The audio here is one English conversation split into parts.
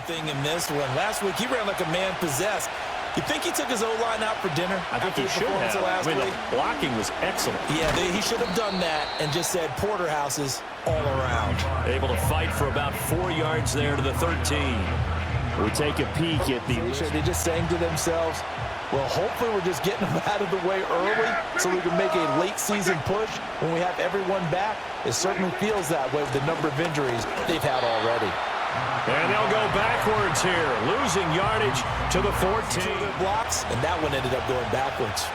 thing in this one. Last week, he ran like a man possessed. You think he took his O-line out for dinner? I think he should have. The blocking was excellent. Yeah, he should have done that and just said porterhouses all around. Able to fight for about 4 yards there to the 13. We take a peek at the... They're just saying to themselves, well, hopefully we're just getting them out of the way early so we can make a late-season push when we have everyone back. It certainly feels that way with the number of injuries they've had already. And they'll go backwards here, losing yardage to the 14. 2 good blocks, and that one ended up going backwards.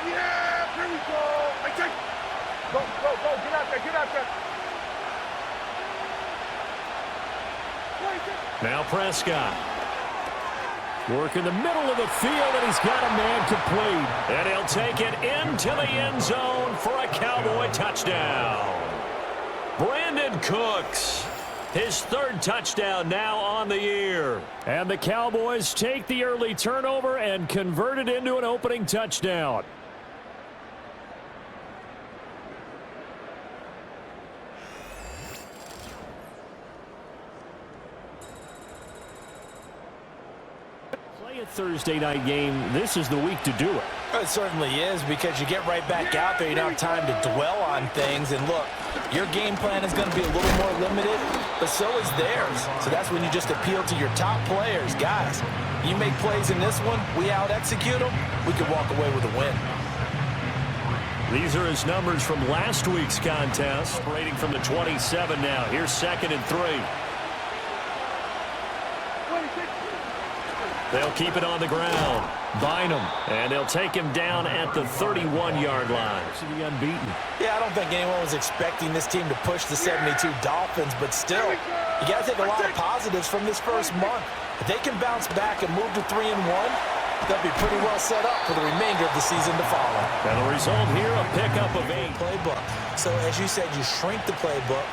Yeah, here we go. Go, get out there. Now Prescott. Work in the middle of the field, and he's got a man complete. And he'll take it into the end zone for a Cowboy touchdown. Brandon Cooks, his 3rd touchdown now on the year. And the Cowboys take the early turnover and convert it into an opening touchdown. Thursday night game, this is the week to do it. It certainly is, because you get right back out there. You don't have time to dwell on things. And look, your game plan is going to be a little more limited, but so is theirs. So that's when you just appeal to your top players. Guys, you make plays in this one, we out-execute them, we could walk away with a win. These are his numbers from last week's contest. Operating from the 27 now. Here's 2nd and 3. They'll keep it on the ground. Bynum. And they'll take him down at the 31-yard line. To be unbeaten. Yeah, I don't think anyone was expecting this team to push the 72 Dolphins, but still, you got to take a lot of positives from this first month. If they can bounce back and move to 3-1, they'll be pretty well set up for the remainder of the season to follow. And the result here, a pickup of 8. Playbook. So, as you said, you shrink the playbook.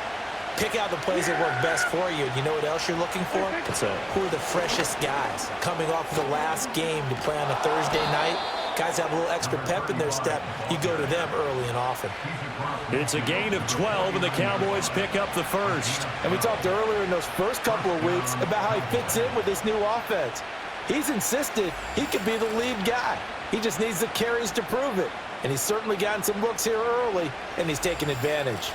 Pick out the plays that work best for you. You know what else you're looking for? Who are the freshest guys coming off the last game to play on a Thursday night? Guys have a little extra pep in their step. You go to them early and often. It's a gain of 12, and the Cowboys pick up the 1st. And we talked earlier in those first couple of weeks about how he fits in with this new offense. He's insisted he could be the lead guy. He just needs the carries to prove it. And he's certainly gotten some looks here early, and he's taken advantage.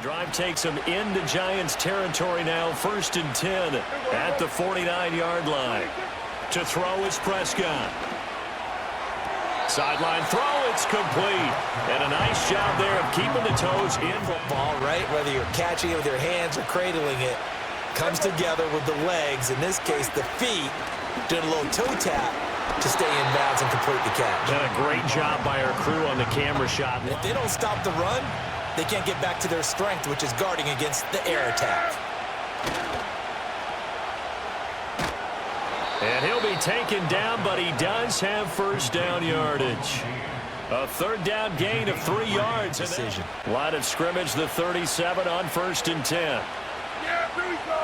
Drive takes him into Giants territory now. 1st and 10 at the 49-yard line. To throw is Prescott. Sideline throw, it's complete. And a nice job there of keeping the toes in. Football, right? Whether you're catching it with your hands or cradling it, comes together with the legs. In this case, the feet. Doing a little toe tap to stay in bounds and complete the catch. Done a great job by our crew on the camera shot. If they don't stop the run, they can't get back to their strength, which is guarding against the air attack. And he'll be taken down, but he does have 1st down yardage. A 3rd down gain of 3 yards. Decision. Line of scrimmage, the 37 on 1st and 10. Yeah, here we go.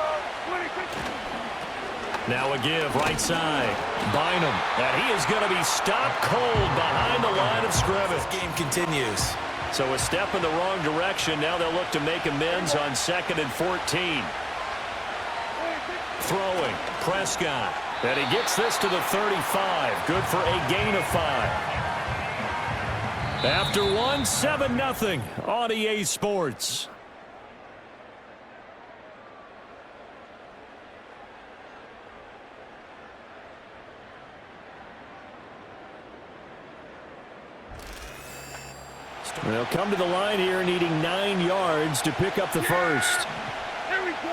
26. Now a give, right side. Bynum. And he is going to be stopped cold behind the line of scrimmage. This game continues. So a step in the wrong direction. Now they'll look to make amends on 2nd and 14. Throwing. Prescott. And he gets this to the 35. Good for a gain of 5. After one, 7-0 on EA Sports. They'll come to the line here, needing 9 yards to pick up the 1st. Here we go.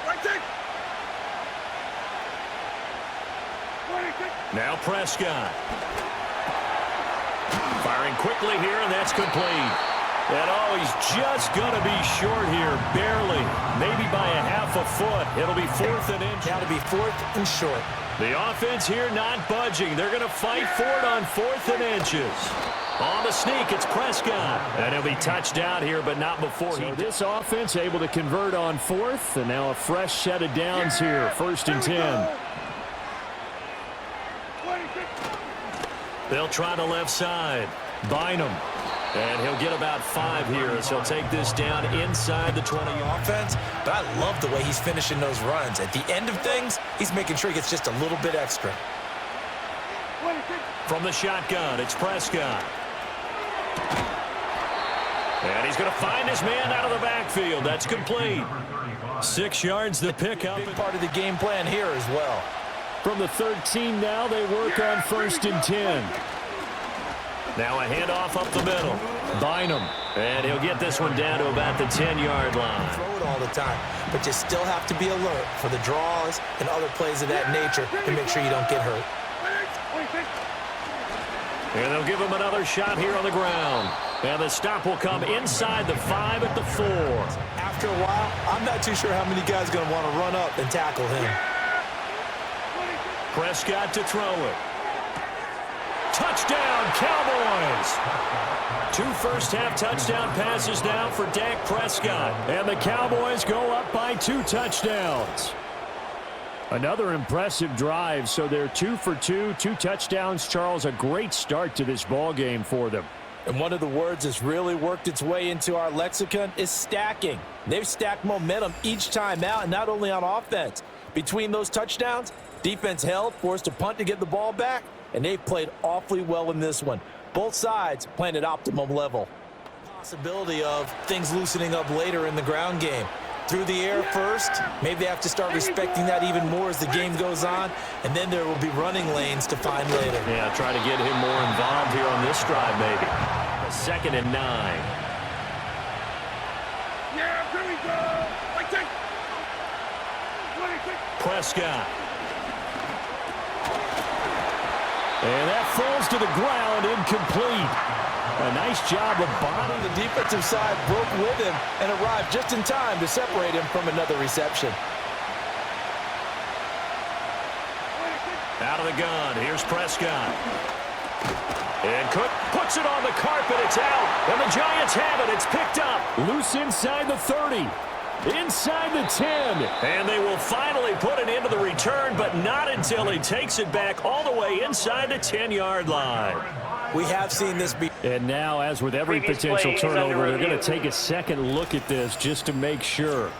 Right there. Now Prescott. Firing quickly here, and that's complete. And oh, he's just going to be short here, barely. Maybe by a half a foot. It'll be 4th and inches. Got to be 4th and short. The offense here not budging. They're going to fight for it on 4th and inches. On the sneak, it's Prescott. And he'll be touched out here, but not before he does. This offense able to convert on 4th, and now a fresh set of downs here, 1st and 10. They'll try the left side. Bynum. And he'll get about 5 here as he'll take this down inside the 20. Offense, but I love the way he's finishing those runs. At the end of things, he's making sure he gets just a little bit extra. From the shotgun, it's Prescott. And he's going to find his man out of the backfield. That's complete. 6 yards the pickup. Big part of the game plan here as well. From the 13 now, they work on 1st and 10. Now a handoff up the middle. Bynum. And he'll get this one down to about the 10-yard line. Throw it all the time, but you still have to be alert for the draws and other plays of that nature to make sure you don't get hurt. And they'll give him another shot here on the ground. And the stop will come inside the 5 at the 4. After a while, I'm not too sure how many guys are going to want to run up and tackle him. Prescott to throw it. Touchdown, Cowboys! 2 first-half touchdown passes now for Dak Prescott. And the Cowboys go up by 2 touchdowns. Another impressive drive, so they're 2 for 2, 2 touchdowns. Charles, a great start to this ball game for them. And one of the words that's really worked its way into our lexicon is stacking. They've stacked momentum each time out, and not only on offense. Between those touchdowns, defense held, forced a punt to get the ball back, and they've played awfully well in this one. Both sides playing at optimum level. Possibility of things loosening up later in the ground game. Through the air first, maybe they have to start respecting that even more as the game goes on, and then there will be running lanes to find later. Yeah, try to get him more involved here on this drive maybe. 2nd and 9. Yeah, here we go. Right take. Prescott. And that falls to the ground, incomplete. A nice job of bottom. The defensive side broke with him and arrived just in time to separate him from another reception. Out of the gun, here's Prescott. And Cook puts it on the carpet, it's out. And the Giants have it, it's picked up. Loose inside the 30. Inside the 10. And they will finally put an end to the return, but not until he takes it back all the way inside the 10-yard line. We have seen this be. And now, as with every potential turnover, they're going to take a second look at this just to make sure.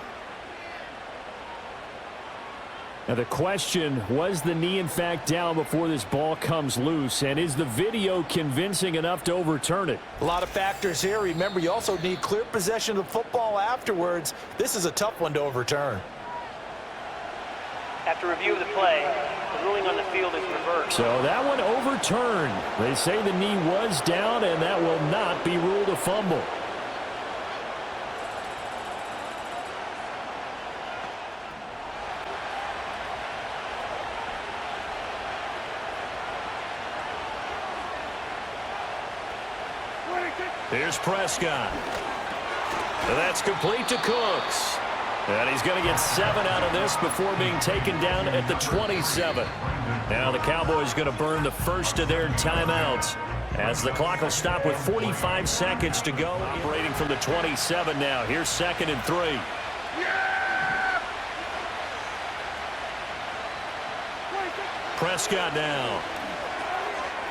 Now the question, was the knee in fact down before this ball comes loose? And is the video convincing enough to overturn it? A lot of factors here. Remember, you also need clear possession of the football afterwards. This is a tough one to overturn. After review of the play, the ruling on the field is reversed. So that one overturned. They say the knee was down, and that will not be ruled a fumble. Here's Prescott. That's complete to Cooks. And he's going to get 7 out of this before being taken down at the 27. Now the Cowboys going to burn the first of their timeouts as the clock will stop with 45 seconds to go. Operating from the 27 now. Here's 2nd and 3. Yeah! Prescott now.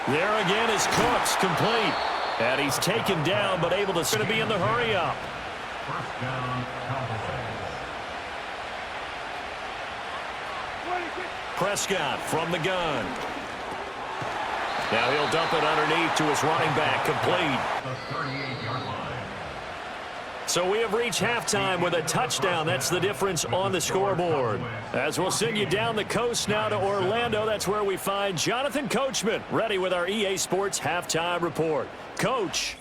There again is Cooks, complete. And he's taken down, but able to be in the hurry-up. Prescott from the gun. Now he'll dump it underneath to his running back, complete. So we have reached halftime with a touchdown. That's the difference on the scoreboard. As we'll send you down the coast now to Orlando, that's where we find Jonathan Coachman, ready with our EA Sports Halftime Report. Coach.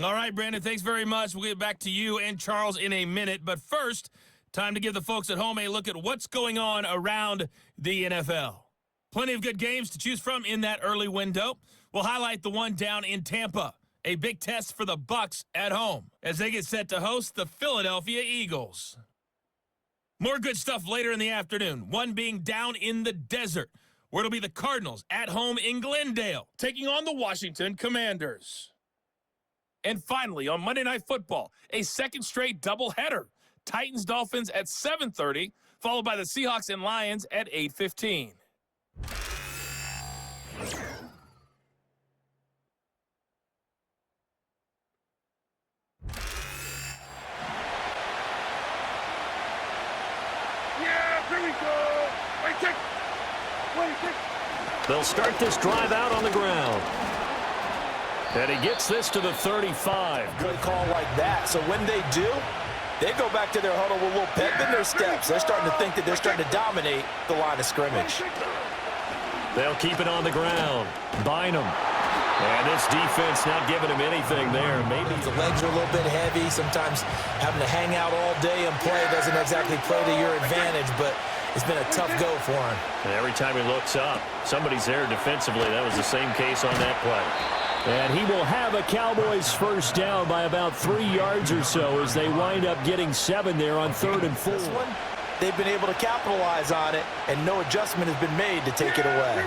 All right, Brandon, thanks very much. We'll get back to you and Charles in a minute. But first, time to give the folks at home a look at what's going on around the NFL. Plenty of good games to choose from in that early window. We'll highlight the one down in Tampa. A big test for the Bucs at home as they get set to host the Philadelphia Eagles. More good stuff later in the afternoon, one being down in the desert, where it'll be the Cardinals at home in Glendale, taking on the Washington Commanders. And finally, on Monday Night Football, a second straight doubleheader. Titans-Dolphins at 7:30, followed by the Seahawks and Lions at 8:15. we go. I take. 26. They'll start this drive out on the ground. And he gets this to the 35. Good call like that. So when they do, they go back to their huddle with a little pep in their steps. They're starting to think that they're starting to dominate the line of scrimmage. They'll keep it on the ground. Bynum. And this defense not giving him anything there. Maybe the legs are a little bit heavy. Sometimes having to hang out all day and play doesn't exactly play to your advantage, but it's been a tough go for him. And every time he looks up, somebody's there defensively. That was the same case on that play. And he will have a Cowboys first down by about 3 yards or so as they wind up getting 7 there on 3rd and 4. This one, they've been able to capitalize on it, and no adjustment has been made to take it away.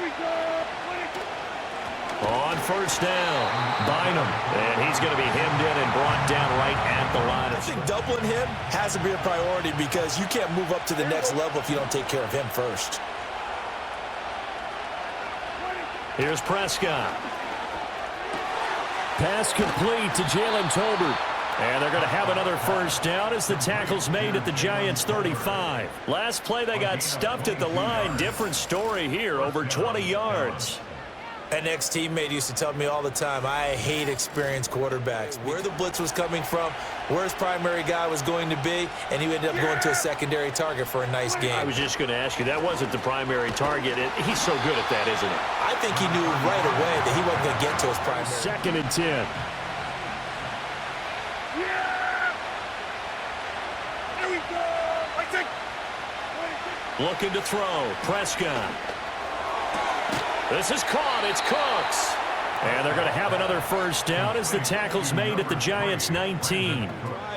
On first down, Bynum. And he's going to be hemmed in and brought down right at the line. I think doubling him has to be a priority because you can't move up to the next level if you don't take care of him first. Here's Prescott. Pass complete to Jalen Tolbert. And they're going to have another first down as the tackle's made at the Giants' 35. Last play, they got stuffed at the line. Different story here, over 20 yards. An ex-teammate used to tell me all the time, I hate experienced quarterbacks. Where the blitz was coming from, where his primary guy was going to be, and he ended up going to a secondary target for a nice game. I was just going to ask you, that wasn't the primary target. He's so good at that, isn't he? I think he knew right away that he wasn't going to get to his primary. 2nd and 10. Yeah! Here we go. I take. 26. Looking to throw. Prescott. This is caught. It's Cooks. And they're going to have another first down as the tackle's made at the Giants' 19.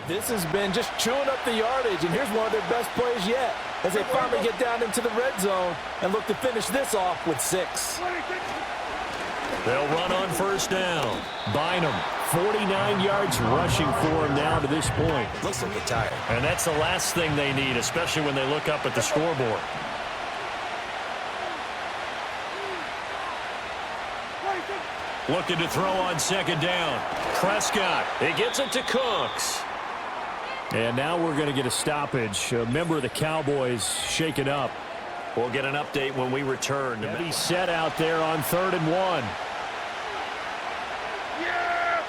This has been just chewing up the yardage, and here's one of their best plays yet as they finally get down into the red zone and look to finish this off with 6. They'll run on first down. Bynum, 49 yards rushing for him now to this point. Looks like they're tired. And that's the last thing they need, especially when they look up at the scoreboard. Looking to throw on 2nd down. Prescott, he gets it to Cooks. And now we're going to get a stoppage. A member of the Cowboys shaken up. We'll get an update when we return. He's set out there on 3rd and 1. Yeah!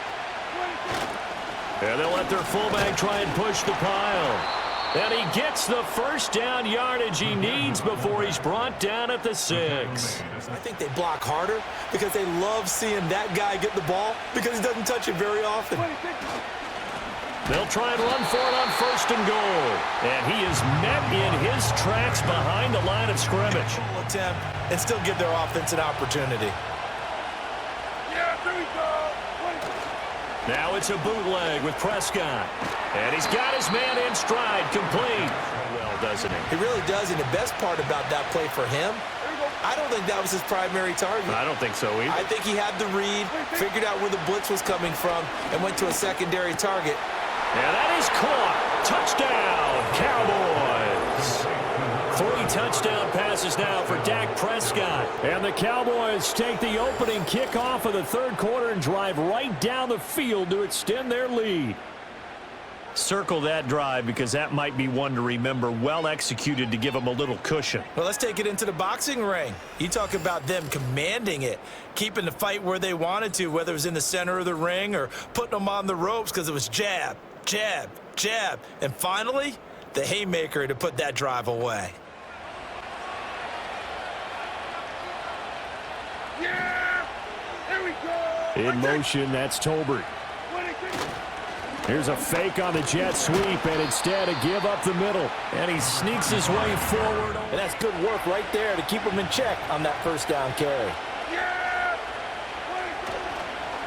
And they'll let their fullback try and push the pile. And he gets the first down yardage he needs before he's brought down at the 6. I think they block harder because they love seeing that guy get the ball because he doesn't touch it very often. They'll try and run for it on 1st and goal. And he is met in his tracks behind the line of scrimmage. Attempt and still give their offense an opportunity. Yeah, there we go. Now it's a bootleg with Prescott. And he's got his man in stride, complete. Well, doesn't he? He really does, and the best part about that play for him, I don't think that was his primary target. I don't think so either. I think he had the read, figured out where the blitz was coming from, and went to a secondary target. And that is caught. Touchdown, Cowboys. 3 touchdown passes now for Dak Prescott. And the Cowboys take the opening kickoff of the 3rd quarter and drive right down the field to extend their lead. Circle that drive because that might be one to remember. Well executed to give them a little cushion. Well, let's take it into the boxing ring. You talk about them commanding it, keeping the fight where they wanted to, whether it was in the center of the ring or putting them on the ropes because it was jab, jab, jab. And finally, the haymaker to put that drive away. Yeah! Here we go. In motion, that's Tolbert. Here's a fake on the jet sweep, and instead a give up the middle. And he sneaks his way forward. And that's good work right there to keep him in check on that first down carry. Yeah!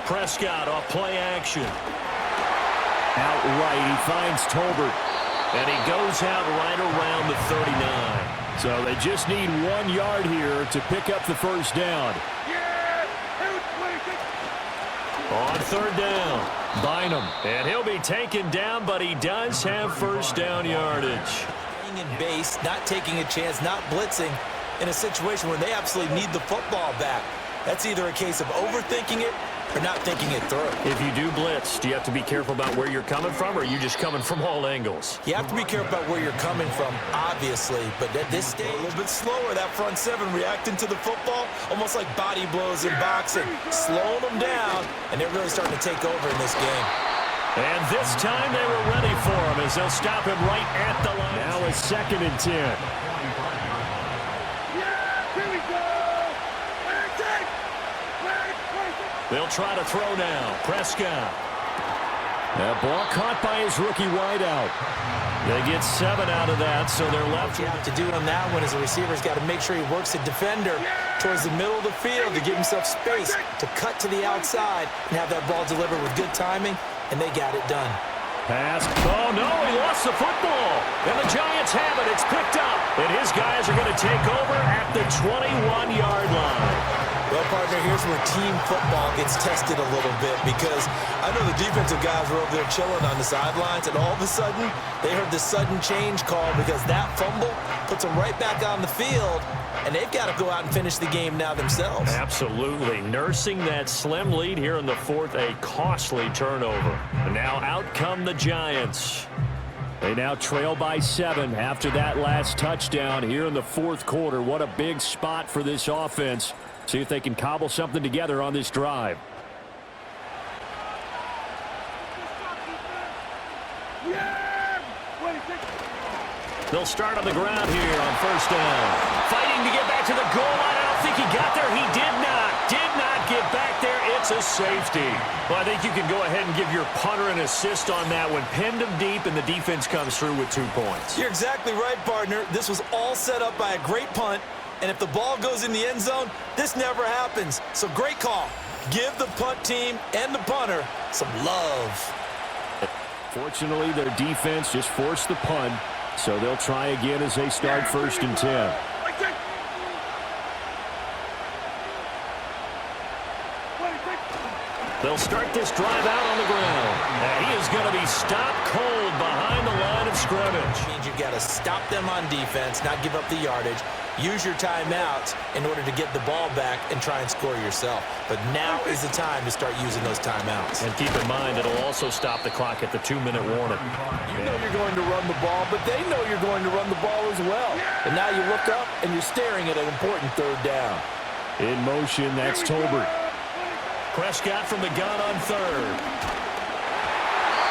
Prescott off play action. Out right, he finds Tolbert. And he goes out right around the 39. So they just need 1 yard here to pick up the first down. Yeah! On 3rd down, Bynum. And he'll be taken down, but he does have first down yardage. Being in base, not taking a chance, not blitzing in a situation where they absolutely need the football back. That's either a case of overthinking it or not thinking it through. If you do blitz, do you have to be careful about where you're coming from, or are you just coming from all angles? You have to be careful about where you're coming from, obviously, but at this stage, a little bit slower. That front seven reacting to the football, almost like body blows in boxing, slowing them down, and they're really starting to take over in this game. And this time they were ready for him as they'll stop him right at the line. Now it's 2nd and 10. They'll try to throw now. Prescott. That ball caught by his rookie wideout. They get 7 out of that, so they're left. What you have to do on that one is a receiver's got to make sure he works the defender towards the middle of the field to give himself space to cut to the outside and have that ball delivered with good timing, and they got it done. Pass. Oh, no, he lost the football. And the Giants have it. It's picked up. And his guys are going to take over at the 21-yard line. Well, partner, here's where team football gets tested a little bit because I know the defensive guys were over there chilling on the sidelines, and all of a sudden, they heard the sudden change call because that fumble puts them right back on the field, and they've got to go out and finish the game now themselves. Absolutely. Nursing that slim lead here in the 4th, a costly turnover. And now out come the Giants. They now trail by 7 after that last touchdown here in the 4th quarter. What a big spot for this offense. See if they can cobble something together on this drive. They'll start on the ground here on 1st down. Fighting to get back to the goal line. I don't think he got there. He did not get back there. It's a safety. Well, I think you can go ahead and give your punter an assist on that one. Pinned him deep, and the defense comes through with 2 points. You're exactly right, partner. This was all set up by a great punt. And if the ball goes in the end zone, this never happens. So great call. Give the punt team and the punter some love. Fortunately, their defense just forced the punt, so they'll try again as they start 1st and 10. They'll start this drive out on the ground. And he is going to be stopped cold behind the line of scrimmage. It means you've got to stop them on defense, not give up the yardage. Use your timeouts in order to get the ball back and try and score yourself. But now is the time to start using those timeouts. And keep in mind, it'll also stop the clock at the 2-minute warning. You know you're going to run the ball, but they know you're going to run the ball as well. And now you look up and you're staring at an important 3rd down. In motion, that's Tolbert. Prescott from the gun on 3rd.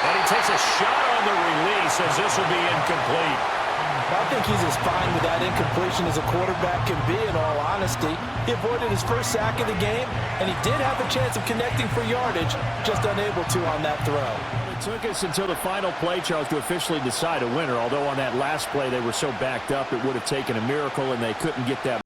And he takes a shot on the release as this will be incomplete. I think he's as fine with that incompletion as a quarterback can be, in all honesty. He avoided his first sack of the game, and he did have a chance of connecting for yardage, just unable to on that throw. It took us until the final play, Charles, to officially decide a winner, although on that last play they were so backed up it would have taken a miracle, and they couldn't get that.